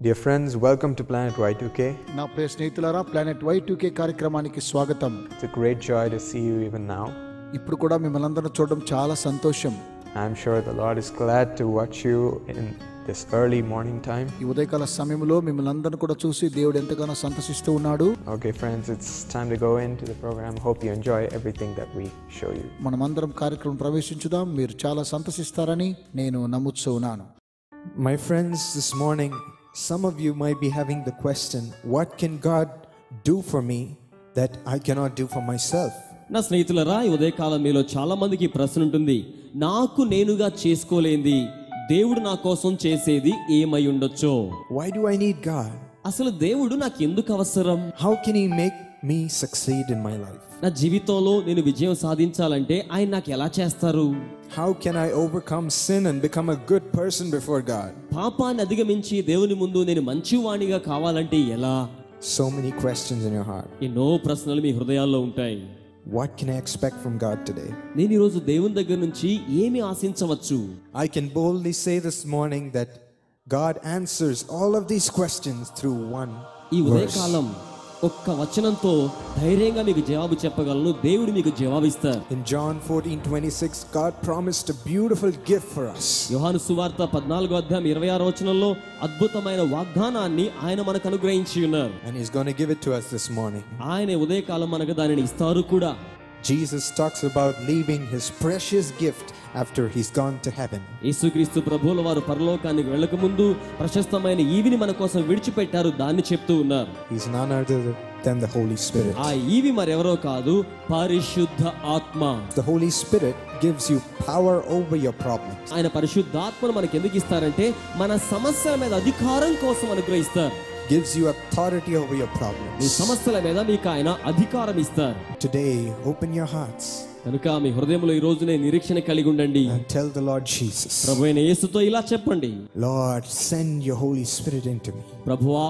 Dear friends, welcome to Planet Y2K. నా ప్రియ స్నేహితులారా, planet Y2K కార్యక్రమానికి స్వాగతం. It's a great joy to see you even now. ఇప్పుడు కూడా మిమ్మల్ని అందరిని చూడడం చాలా సంతోషం. I'm sure the Lord is glad to watch you in this early morning time. ఈ ఉదయకాల సమయంలో మిమ్మల్ని అందరిని కూడా చూసి దేవుడు ఎంతగానో సంతోషిస్తూ ఉన్నాడు. Okay friends, it's time to go into the program. Hope you enjoy everything that we show you. మనమందరం కార్యక్రమం ప్రవేశించుదాం. మీరు చాలా సంతోషిస్తారని నేను నమ్ముతూ ఉన్నాను. My friends, this morning some of you might be having the question, what can God do for me that I cannot do for myself? నా స్నేహితులారా, ఈ ఉదయకాలం మీలో చాలా మందికి ప్రశ్న ఉంటుంది, నాకు నేనుగా చేసుకోలేంది దేవుడు నా కోసం చేసేది ఏమై ఉండొచ్చో. Why do I need God? అసలు దేవుడు నాకు ఎందుకు అవసరం? How can he make me succeed in my life? నా జీవితంలో నేను విజయం సాధించాలంటే ఆయన నాకు ఎలా చేస్తారు? How can I overcome sin and become a good person before God? పాపాన్ని అధిగమించి దేవుని ముందు నేను మంచివాణిగా కావాలంటే ఎలా? So many questions in your heart. ఎన్నో ప్రశ్నలు మీ హృదయాల్లో ఉంటాయి. What can I expect from God today? నేను ఈ రోజు దేవుని దగ్గర నుంచి ఏమి ఆశించవచ్చు? I can boldly say this morning that God answers all of these questions through one ఈ verse. ఉదయకాలం ఒక్క వచనంతో ధైర్యంగా మీకు జవాబు చెప్పగలను. దేవుడు మీకు జవాబిస్తారు. In John 14:26, God promised a beautiful gift for us. యోహాను సువార్త 14:26 అద్భుతమైన వాగ్దానాన్ని ఆయన మనకు అనుగ్రహించి ఉన్నారు. And he's going to give it to us this morning. ఆయన ఉదయకాలం మనకు దానిని ఇస్తారు కూడా. Jesus talks about leaving his precious gift after he's gone to heaven. యేసుక్రీస్తు ప్రభువుల వారు పరలోకానికి వెళ్ళక ముందు ప్రశస్తమైన ఈవిని మన కోసం విడిచిపెట్టారు. దాన్ని చెప్తూ ఉన్నారు. He's none other than the Holy Spirit. ఆ ఈవి మరెవరో కాదు, పరిశుద్ధ ఆత్మ. The Holy Spirit gives you power over your problems. ఆయన పరిశుద్ధాత్మను మనకు ఎందుకు ఇస్తారంటే మన సమస్యల మీద అధికారం కోసం అనుగ్రహిస్తారు. Gives you authority over your me problems. సమస్యల మీద మీకు ఆయన అధికారం ఇస్తారు. Today, open your hearts కనుక మీ హృదయంలో ఈ రోజునే నిరీక్షణ కలిగి ఉండండి. and tell the Lord Jesus, ప్రభువైన యేసుతో ఇలా చెప్పండి, Lord, send your Holy Spirit into me. ప్రభువా,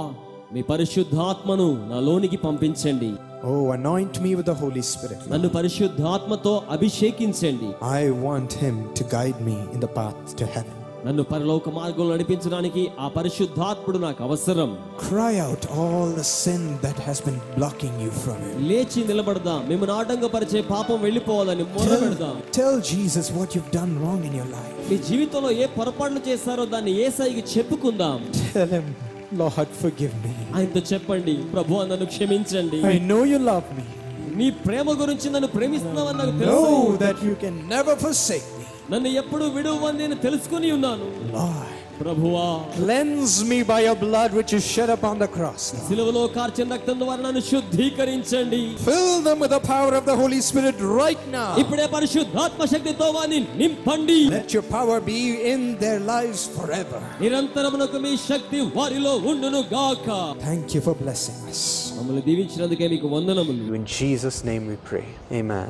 మీ పరిశుద్ధాత్మను నాలోనికి పంపించండి. Oh, anoint me with the Holy Spirit. నన్ను పరిశుద్ధాత్మతో అభిషేకించండి. I want him to guide me in the path to heaven. నన్ను పరలోక మార్గంలో నడిపించడానికి ఆ పరిశుద్ధాత్ముడు నాకు అవసరం. Cry out all the sin that has been blocking you from him. లేచి నిలబడదాం. మిమ్మల్ని ఆటంకపరిచే పాపం వెళ్ళిపోవాలని మొరపెడదాం. Tell Jesus what you've done wrong in your life. మీ జీవితంలో ఏ పొరపాట్లు చేశారో దాన్ని యేసయ్యకి చెప్పుకుందాం. Tell him, Lord, forgive me. ఆయనతో చెప్పండి, ప్రభువా నన్ను క్షమించండి. I know you love me. నీ ప్రేమ గురించి నన్ను ప్రేమిస్తున్నావని నాకు తెలుసు. Know that you can never forsake me. నన్ను ఎప్పుడు విడువని నేను తెలుసుకుని ఉన్నాను. Lord, ప్రభువా, cleanse me by your blood which is shed upon the cross. సిలువలో కార్చిన రక్తం ద్వారా నన్ను శుద్ధీకరించండి. Fill them with the power of the Holy Spirit right now. ఇప్పుడే పరిశుద్ధాత్మ శక్తితో వారిని నింపండి. Let your power be in their lives forever. నిరంతరమునకు మీ శక్తి వారిలో ఉండును గాక. Thank you for blessing us. మమ్మల్ని దీవించినందుకే మీకు వందనములు. In Jesus' name we pray. Amen.